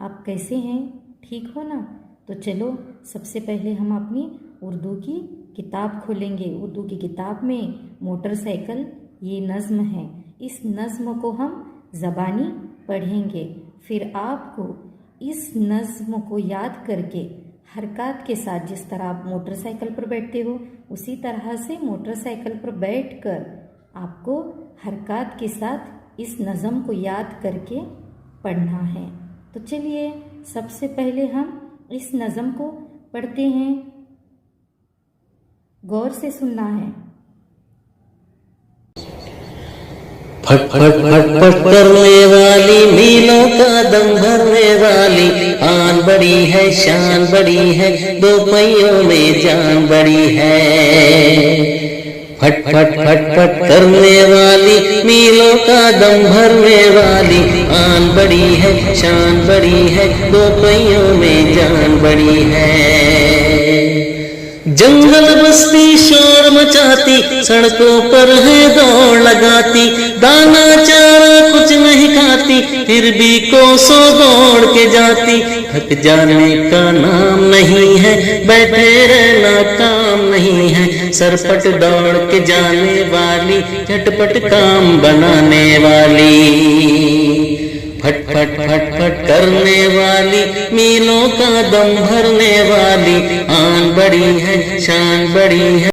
आप कैसे हैं? ठीक हो ना? तो चलो सबसे पहले हम अपनी उर्दू की किताब खोलेंगे। उर्दू की किताब में मोटरसाइकिल ये नज़्म है। इस नज़्म को हम ज़बानी पढ़ेंगे। फिर आपको इस नज़्म को याद करके हरकत के साथ, जिस तरह आप मोटरसाइकिल पर बैठते हो उसी तरह से मोटरसाइकिल पर बैठकर आपको हरकत के साथ इस नज़्म को याद करके पढ़ना है। तो चलिए सबसे पहले हम इस नज़्म को पढ़ते हैं। गौर से सुनना है। फट फट फट फट करने वाली, मीलों का दम भरने वाली, आन बड़ी है शान बड़ी है, दो पहियों में जान बड़ी है। फट फट फट फट करने वाली, मीलों का दम भरने वाली, आन बड़ी है शान बड़ी है, दो पहियों में जान बड़ी है। जंगल बस्ती शोर मचाती, सड़कों पर है दौड़ लगाती, दाना चारा कुछ नहीं खाती, फिर भी कोसों दौड़ के जाती। थक जाने का नाम नहीं है, बैठे रहना काम नहीं है, सरपट दौड़ के जाने वाली, झटपट काम बनाने वाली। फट फट फट फट करने वाली, मीलों का दम भरने वाली, आन बड़ी है शान बड़ी है।